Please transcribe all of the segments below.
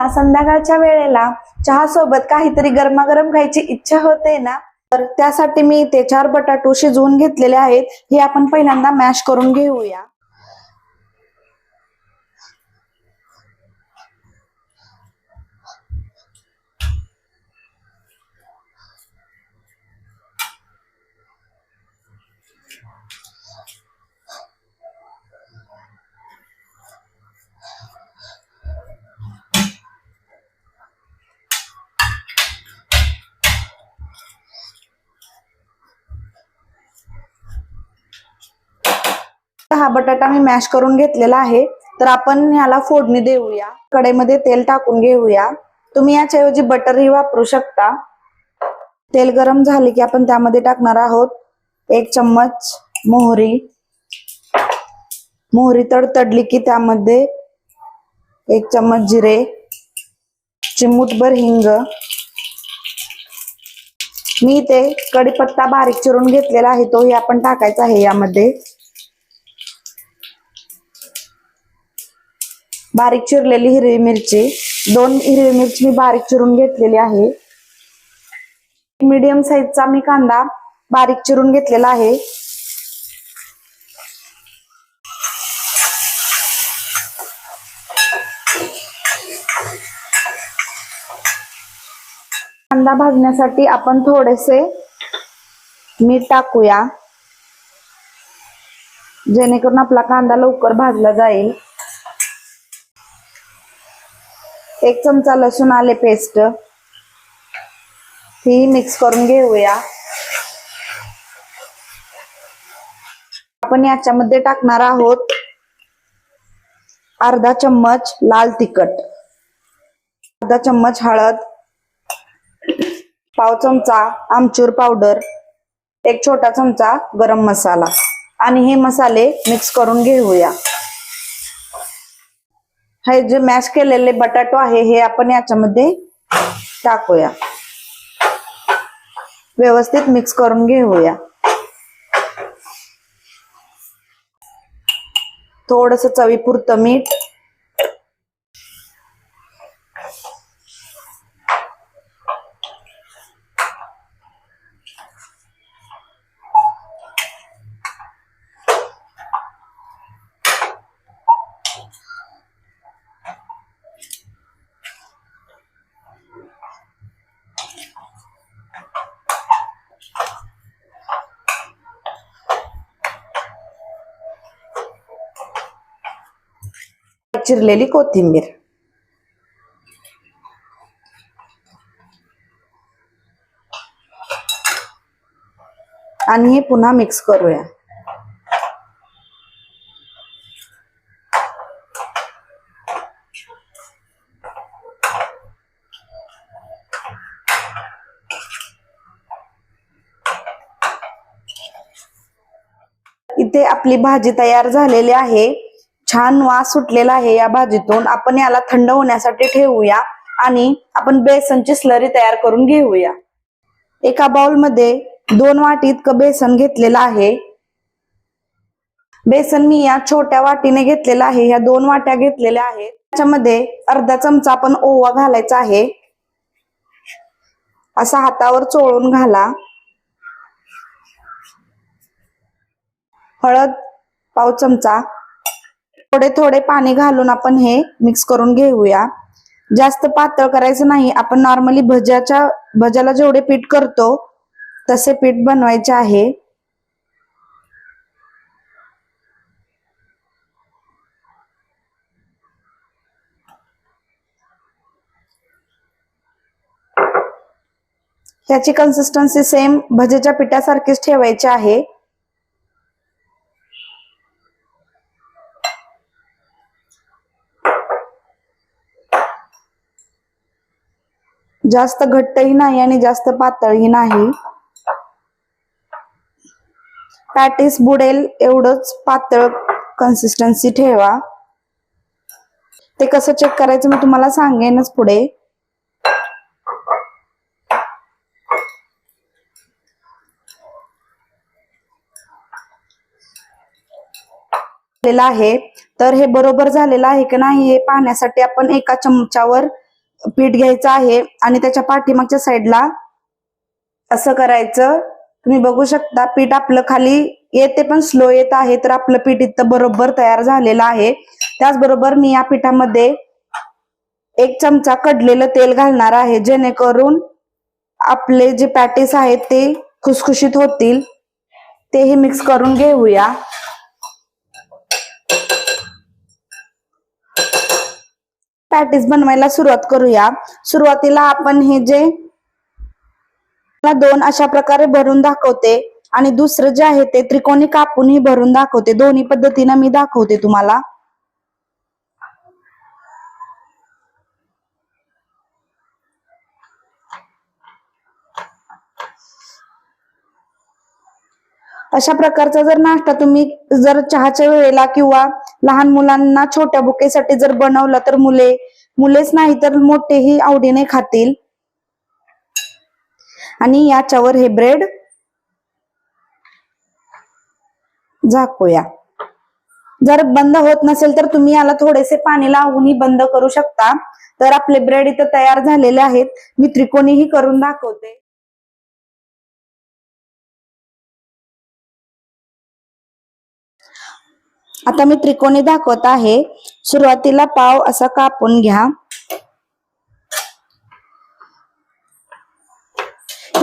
संध्याकाळच्या वेळेला चहा सोबत काहीतरी गरमागरम खायची इच्छा होते ना, तर त्यासाठी मी इथे 4 बटाटो शिजवून घेतलेले आहेत. हे आपण पहिल्यांदा मॅश करून घेऊया. हा बटाटा मी मॅश करून घेतलेला आहे. तर आपण ह्याला फोडणी देऊया. कढईमध्ये तेल टाकून घेऊया. तुम्ही याच्याऐवजी बटरही वापरू शकता. तेल गरम झाले की आपण त्यामध्ये टाकणार आहोत 1 चम्मच मोहरी. मोहरी तडतडली की त्यामध्ये 1 चम्मच जिरे, चिमूटभर हिंग. मी इथे कढीपत्ता बारीक चिरून घेतलेला आहे, तोही आपण टाकायचा आहे यामध्ये. बारीक चिरलेली हिरवी मिरची, 2 हिरवी मिरची मी बारीक चिरून घेतलेली आहे. मीडियम साईजचा मी कांदा बारीक चिरून घेतलेला आहे. कांदा भाजण्यासाठी आपण थोडेसे मीठ टाकूया, जेणेकरून आपला कांदा लवकर भाजला जाईल. 1 चमचा लसूण आले पेस्ट ही मिक्स करून घेऊया. आपण याच्यामध्ये टाकणार आहोत अर्धा चम्मच लाल तिखट, अर्धा चम्मच हळद, पाव चमचा आमचूर पावडर, 1 छोटा चमचा गरम मसाला आणि हे मसाले मिक्स करून घेऊया. हे जे मॅश केलेले बटाटो आहे हे आपण याच्यामध्ये टाकूया. व्यवस्थित मिक्स करून घेऊया. थोडंसं चवीपुरतं मीठ, चिरलेली कोथिंबीर. आणि हे पुन्हा मिक्स करूया. इथे आपली भाजी तयार झालेली आहे. छान वास सुटलेला आहे या भाजीतून. आपण याला थंड होण्यासाठी ठेवूया आणि आपण बेसनची स्लरी तयार करून घेऊया. एका बाउल मध्ये 2 वाटी इतकं बेसन घेतलेलं आहे. बेसन मी या छोट्या वाटीने घेतलेलं आहे. ह्या 2 वाट्या घेतलेल्या आहेत. त्याच्यामध्ये अर्धा चमचा आपण ओवा घालायचा आहे. असा हातावर चोळून घाला. हळद पाव चमचा. थोडे थोडे पाणी घालून आपण हे मिक्स करून घेऊया. जास्त पातळ करायचं नाही. आपण नॉर्मली भज्याला जेवढे पीठ करतो तसे पीठ बनवायचे आहे. याची कन्सिस्टन्सी सेम भज्याच्या पिठासारखीच ठेवायची आहे. जास्त घट्टही नाही आणि जास्त पातळही नाही. पॅटीस बुडेल एवढंच पातळ कन्सिस्टन्सी ठेवा. ते कसं चेक करायचं मी तुम्हाला सांगेनच पुढे. आहे तर हे बरोबर झालेलं आहे की नाही हे पाहण्यासाठी आपण एका चमच्यावर पीठ घ्यायचं आहे आणि त्याच्या पाठीमागच्या साईडला असं करायचं. तुम्ही बघू शकता पीठ आपलं खाली येते पण स्लो येत आहे. तर आपलं पीठ इथं बरोबर तयार झालेलं आहे. त्याचबरोबर मी या पिठामध्ये 1 चमचा कडलेलं तेल घालणार आहे, जेणेकरून आपले जे पॅटीस आहेत ते खुसखुशीत होतील. तेही मिक्स करून घेऊया. पॅटीस बनवायला सुरुवात करूया. सुरुवातीला आपण हे जे 2 अशा प्रकारे भरून दाखवते आणि दुसरं जे आहे ते त्रिकोणी कापूनही भरून दाखवते. दोन्ही पद्धतीने मी दाखवते तुम्हाला. अशा प्रकारचा जर नाश्ता तुम्ही जर चहाच्या वेळेला किंवा लहान मुलांना छोट्या बुकेसाठी जर बनवला तर मुलेच नाही तर मोठेही आवडीने खातील. आणि याच्यावर हे ब्रेड झाकूया. जर बंद होत नसेल तर तुम्ही याला थोडेसे पाणी लावूनही बंद करू शकता. तर आपले ब्रेड इथे तयार झालेले आहेत. मी त्रिकोणीही करून दाखवते. आता मी त्रिकोणी दाखवत आहे. सुरुवातीला पाव असा कापून घ्या.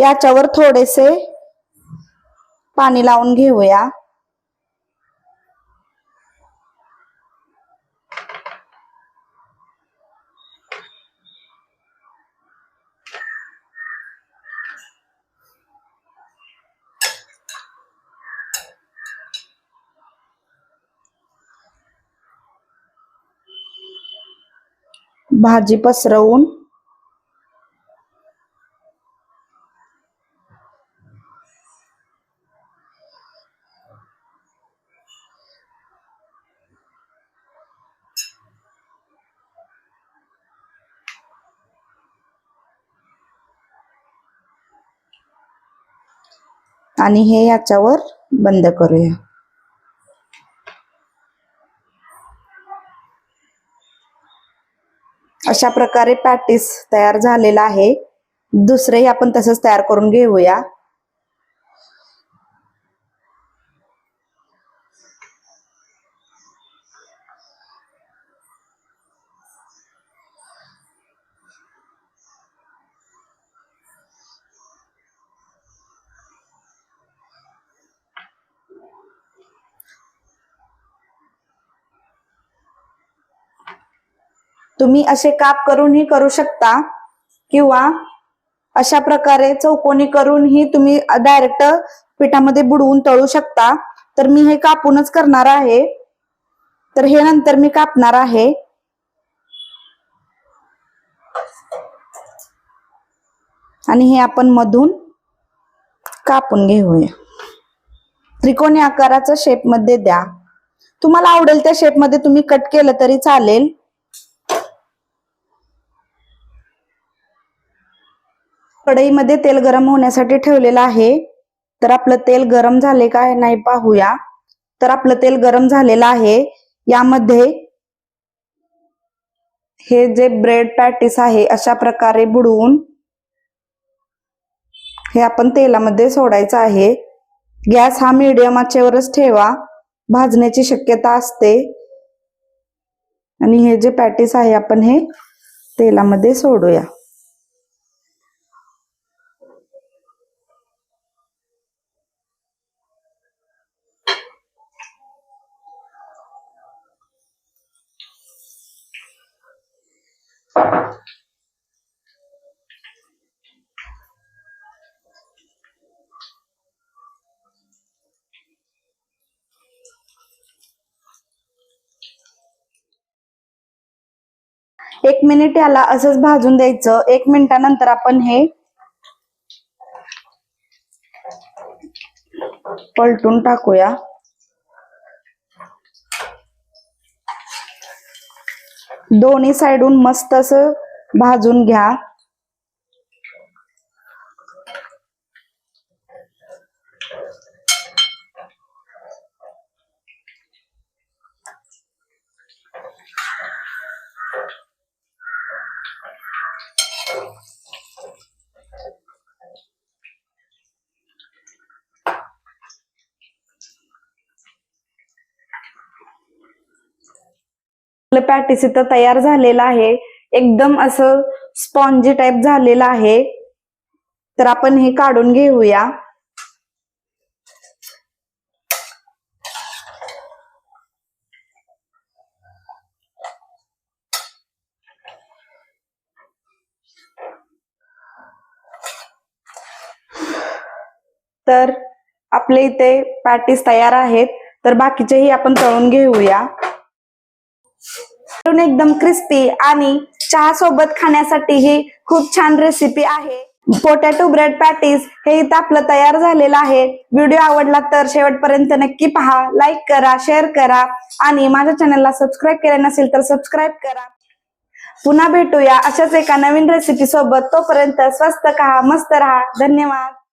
याच्यावर थोडेसे पाणी लावून घेऊया. भाजी पसरवून आणि हे याच्यावर बंद करूया. अशा प्रकारे पॅटीस तयार झालेला आहे. दुसरेही आपण तसंच तयार करून घेऊया. तुम्ही असे काप करूनही करू शकता किंवा अशा प्रकारे चौकोनी करूनही तुम्ही डायरेक्ट पिठामध्ये बुडवून तळू शकता. तर मी हे कापूनच करणार आहे. तर हे नंतर मी कापणार आहे. आणि हे आपण मधून कापून घेऊया. त्रिकोणी आकाराचा शेप मध्ये द्या. तुम्हाला आवडेल त्या शेप मध्ये तुम्ही कट केलं तरी चालेल. कढईमध्ये तेल गरम होण्यासाठी ठेवलेलं आहे. तर आपलं तेल गरम झाले का नाही पाहूया. तर आपलं तेल गरम झालेलं आहे. यामध्ये हे जे ब्रेड पॅटीस आहे अशा प्रकारे बुडवून हे आपण तेलामध्ये सोडायचं आहे. गॅस हा मीडियम आचेवरच ठेवा. भाजण्याची शक्यता असते. आणि हे जे पॅटीस आहे आपण हे तेलामध्ये सोडूया. एक मिनिट याला असंच भाजून द्यायचं. 1 मिनिटानंतर आपण हे पलटून टाकूया. दोन्ही साइडून मस्त असं भाजून घ्या. आपलं पॅटीस इथं तयार झालेलं आहे. एकदम असं स्पॉन्जी टाइप झालेलं आहे. तर आपण हे काढून घेऊया. तर आपले इथे पॅटीस तयार आहेत. तर बाकीचेही आपण तळून घेऊया. एकदम क्रिस्पी आणि चहा सोबत खाण्यासाठी ही खूप छान रेसिपी आहे. पोटॅटो ब्रेड पॅटीस हे इथं आपलं तयार झालेलं आहे. व्हिडिओ आवडला तर शेवटपर्यंत नक्की पहा, लाईक करा, शेअर करा आणि माझ्या चॅनलला सबस्क्राईब केलं नसेल तर सबस्क्राईब करा. पुन्हा भेटूया अशाच एका नवीन रेसिपी सोबत. तोपर्यंत स्वस्त खा, मस्त राहा. धन्यवाद.